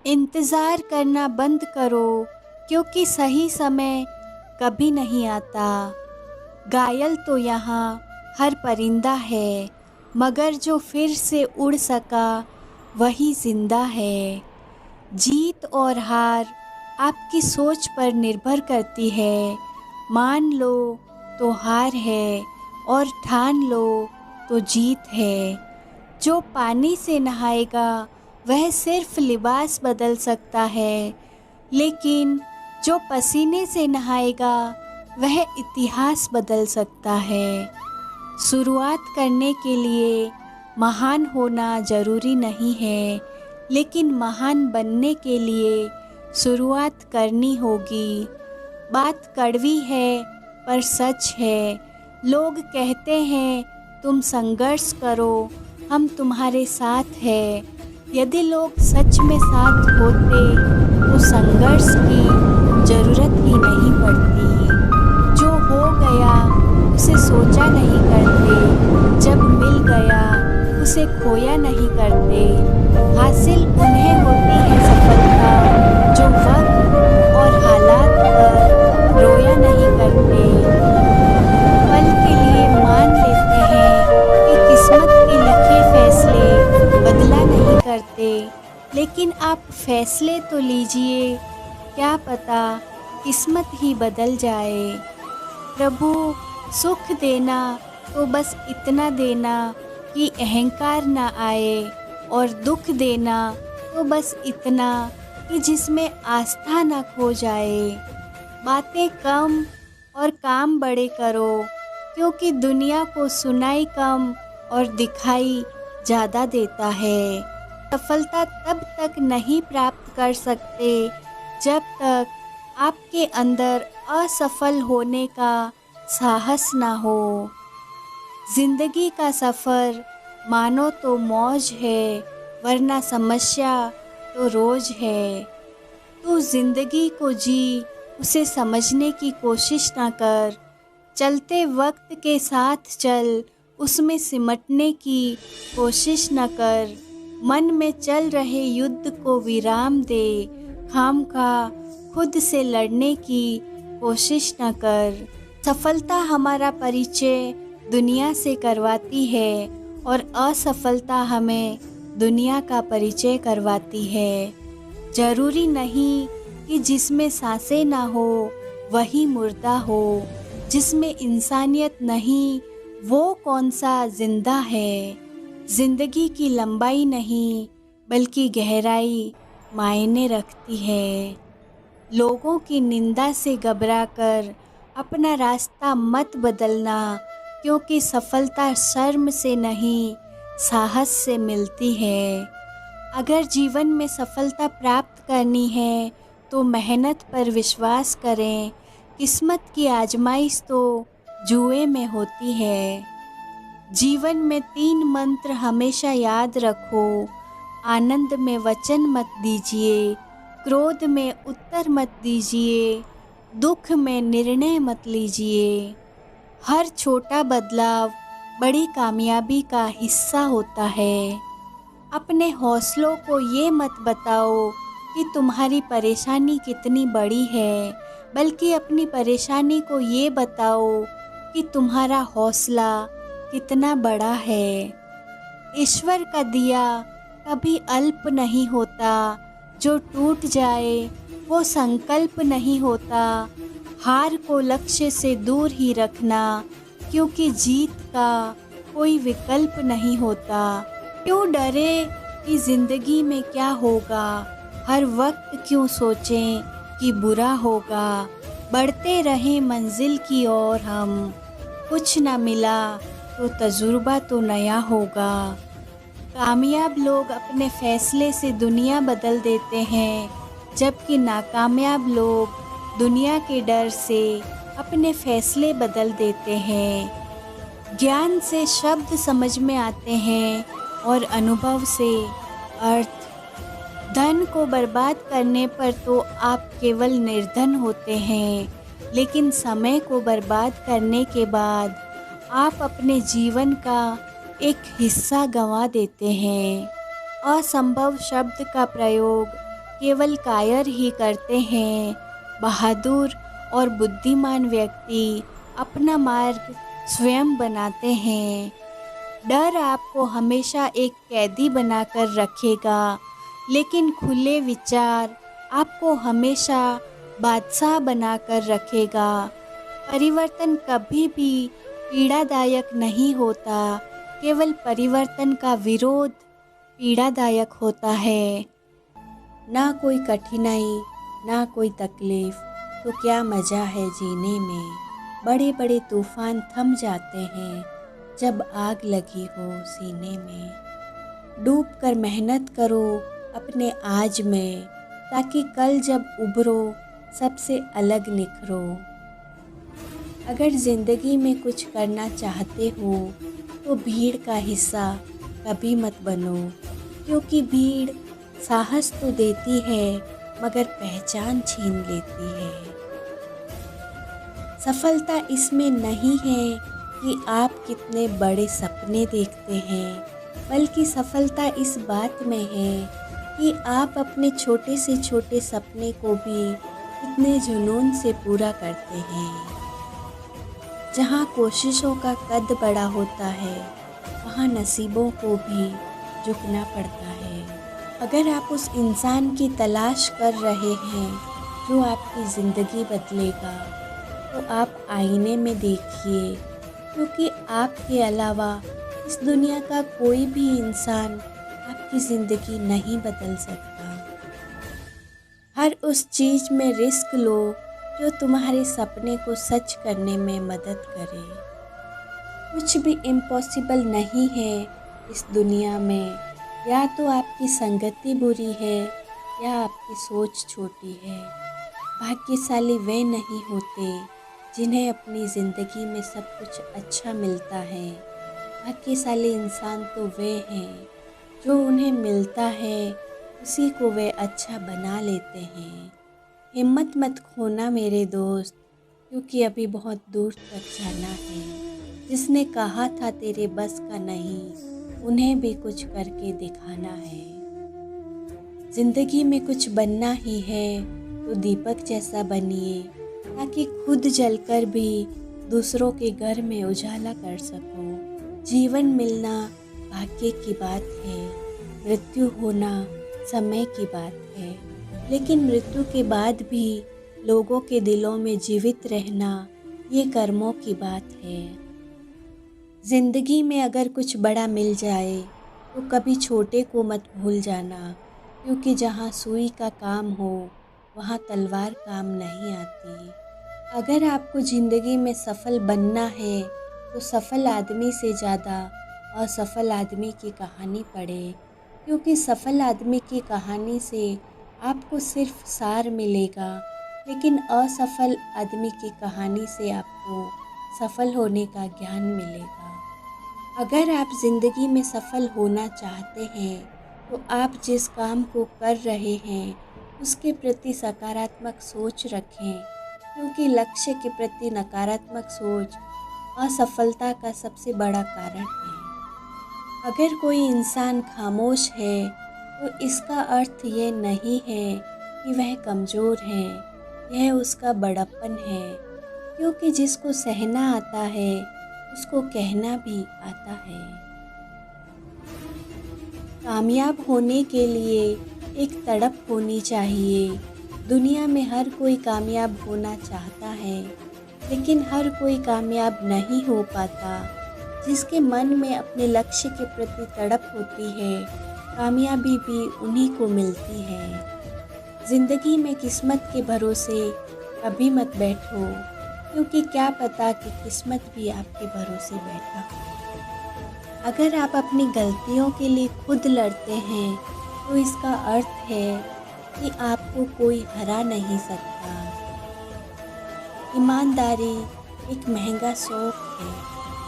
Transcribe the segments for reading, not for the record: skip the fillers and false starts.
इंतज़ार करना बंद करो, क्योंकि सही समय कभी नहीं आता। घायल तो यहाँ हर परिंदा है, मगर जो फिर से उड़ सका वही जिंदा है। जीत और हार आपकी सोच पर निर्भर करती है। मान लो तो हार है और ठान लो तो जीत है। जो पानी से नहाएगा वह सिर्फ लिबास बदल सकता है, लेकिन जो पसीने से नहाएगा वह इतिहास बदल सकता है। शुरुआत करने के लिए महान होना ज़रूरी नहीं है, लेकिन महान बनने के लिए शुरुआत करनी होगी। बात कड़वी है पर सच है। लोग कहते हैं तुम संघर्ष करो, हम तुम्हारे साथ हैं। यदि लोग सच में साथ होते तो संघर्ष की ज़रूरत ही नहीं पड़ती। जो हो गया उसे सोचा नहीं करते, जब मिल गया उसे खोया नहीं करते। हासिल उन्हें होती है सफलता जो वक्त और हालात पर रोया नहीं करते। पल के लिए मान लेते हैं कि किस्मत के लिखे फैसले बदला नहीं करते, लेकिन आप फैसले तो लीजिए, क्या पता किस्मत ही बदल जाए। प्रभु, सुख देना तो बस इतना देना कि अहंकार ना आए, और दुख देना तो बस इतना कि जिसमें आस्था ना खो जाए। बातें कम और काम बड़े करो, क्योंकि दुनिया को सुनाई कम और दिखाई ज़्यादा देता है। सफलता तब तक नहीं प्राप्त कर सकते जब तक आपके अंदर असफल होने का साहस ना हो। जिंदगी का सफ़र मानो तो मौज है, वरना समस्या तो रोज है। तू जिंदगी को जी, उसे समझने की कोशिश ना कर। चलते वक्त के साथ चल, उसमें सिमटने की कोशिश न कर। मन में चल रहे युद्ध को विराम दे, खामखा खुद से लड़ने की कोशिश न कर। सफलता हमारा परिचय दुनिया से करवाती है और असफलता हमें दुनिया का परिचय करवाती है। जरूरी नहीं कि जिसमें सांसें ना हो वही मुर्दा हो, जिसमें इंसानियत नहीं वो कौन सा जिंदा है। जिंदगी की लंबाई नहीं बल्कि गहराई मायने रखती है। लोगों की निंदा से घबराकर अपना रास्ता मत बदलना, क्योंकि सफलता शर्म से नहीं साहस से मिलती है। अगर जीवन में सफलता प्राप्त करनी है तो मेहनत पर विश्वास करें। किस्मत की आजमाइश तो जुए में होती है। जीवन में 3 मंत्र हमेशा याद रखो। आनंद में वचन मत दीजिए, क्रोध में उत्तर मत दीजिए, दुख में निर्णय मत लीजिए। हर छोटा बदलाव बड़ी कामयाबी का हिस्सा होता है। अपने हौसलों को ये मत बताओ कि तुम्हारी परेशानी कितनी बड़ी है, बल्कि अपनी परेशानी को ये बताओ कि तुम्हारा हौसला कितना बड़ा है। ईश्वर का दिया कभी अल्प नहीं होता, जो टूट जाए वो संकल्प नहीं होता। हार को लक्ष्य से दूर ही रखना, क्योंकि जीत का कोई विकल्प नहीं होता। क्यों डरे कि जिंदगी में क्या होगा, हर वक्त क्यों सोचें कि बुरा होगा। बढ़ते रहें मंजिल की ओर हम, कुछ ना मिला तो तजुर्बा तो नया होगा। कामयाब लोग अपने फैसले से दुनिया बदल देते हैं, जबकि नाकामयाब लोग दुनिया के डर से अपने फैसले बदल देते हैं। ज्ञान से शब्द समझ में आते हैं और अनुभव से अर्थ। धन को बर्बाद करने पर तो आप केवल निर्धन होते हैं, लेकिन समय को बर्बाद करने के बाद आप अपने जीवन का एक हिस्सा गंवा देते हैं। असंभव शब्द का प्रयोग केवल कायर ही करते हैं। बहादुर और बुद्धिमान व्यक्ति अपना मार्ग स्वयं बनाते हैं। डर आपको हमेशा एक कैदी बनाकर रखेगा, लेकिन खुले विचार आपको हमेशा बादशाह बनाकर रखेगा। परिवर्तन कभी भी पीड़ादायक नहीं होता, केवल परिवर्तन का विरोध पीड़ादायक होता है। ना कोई कठिनाई, ना कोई तकलीफ, तो क्या मज़ा है जीने में। बड़े बड़े तूफान थम जाते हैं जब आग लगी हो सीने में। डूब कर मेहनत करो अपने आज में, ताकि कल जब उभरो सबसे अलग निखरो। अगर ज़िंदगी में कुछ करना चाहते हो तो भीड़ का हिस्सा कभी मत बनो, क्योंकि भीड़ साहस तो देती है मगर पहचान छीन लेती है। सफलता इसमें नहीं है कि आप कितने बड़े सपने देखते हैं, बल्कि सफलता इस बात में है कि आप अपने छोटे से छोटे सपने को भी कितने जुनून से पूरा करते हैं। जहाँ कोशिशों का कद बड़ा होता है, वहाँ नसीबों को भी झुकना पड़ता है। अगर आप उस इंसान की तलाश कर रहे हैं जो आपकी ज़िंदगी बदलेगा, तो आप आईने में देखिए, क्योंकि आपके अलावा इस दुनिया का कोई भी इंसान आपकी ज़िंदगी नहीं बदल सकता। हर उस चीज़ में रिस्क लो जो तुम्हारे सपने को सच करने में मदद करे। कुछ भी इम्पॉसिबल नहीं है इस दुनिया में। या तो आपकी संगति बुरी है या आपकी सोच छोटी है। भाग्यशाली वे नहीं होते जिन्हें अपनी ज़िंदगी में सब कुछ अच्छा मिलता है। भाग्यशाली इंसान तो वे हैं जो उन्हें मिलता है उसी को वे अच्छा बना लेते हैं। हिम्मत मत खोना मेरे दोस्त, क्योंकि अभी बहुत दूर तक जाना है। जिसने कहा था तेरे बस का नहीं, उन्हें भी कुछ करके दिखाना है। ज़िंदगी में कुछ बनना ही है तो दीपक जैसा बनिए, ताकि खुद जलकर भी दूसरों के घर में उजाला कर सको। जीवन मिलना भाग्य की बात है, मृत्यु होना समय की बात है, लेकिन मृत्यु के बाद भी लोगों के दिलों में जीवित रहना ये कर्मों की बात है। ज़िंदगी में अगर कुछ बड़ा मिल जाए तो कभी छोटे को मत भूल जाना, क्योंकि जहाँ सुई का काम हो वहाँ तलवार काम नहीं आती। अगर आपको ज़िंदगी में सफल बनना है तो सफल आदमी से ज़्यादा असफल आदमी की कहानी पढ़े, क्योंकि सफल आदमी की कहानी से आपको सिर्फ सार मिलेगा, लेकिन असफल आदमी की कहानी से आपको सफल होने का ज्ञान मिलेगा। अगर आप ज़िंदगी में सफल होना चाहते हैं तो आप जिस काम को कर रहे हैं उसके प्रति सकारात्मक सोच रखें, क्योंकि लक्ष्य के प्रति नकारात्मक सोच असफलता का सबसे बड़ा कारण है। अगर कोई इंसान खामोश है तो इसका अर्थ ये नहीं है कि वह कमज़ोर है, यह उसका बड़प्पन है, क्योंकि जिसको सहना आता है उसको कहना भी आता है। कामयाब होने के लिए एक तड़प होनी चाहिए। दुनिया में हर कोई कामयाब होना चाहता है, लेकिन हर कोई कामयाब नहीं हो पाता। जिसके मन में अपने लक्ष्य के प्रति तड़प होती है, कामयाबी भी उन्हीं को मिलती है। ज़िंदगी में किस्मत के भरोसे कभी मत बैठो, क्योंकि क्या पता कि किस्मत भी आपके भरोसे बैठा हो। अगर आप अपनी गलतियों के लिए खुद लड़ते हैं तो इसका अर्थ है कि आपको कोई हरा नहीं सकता। ईमानदारी एक महंगा शौक है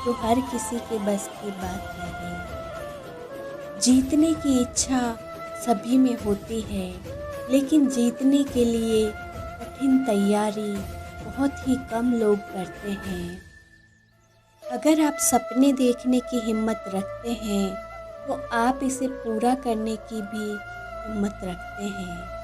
जो हर किसी के बस की बात नहीं। जीतने की इच्छा सभी में होती है, लेकिन जीतने के लिए कठिन तैयारी बहुत ही कम लोग करते हैं। अगर आप सपने देखने की हिम्मत रखते हैं तो आप इसे पूरा करने की भी हिम्मत रखते हैं।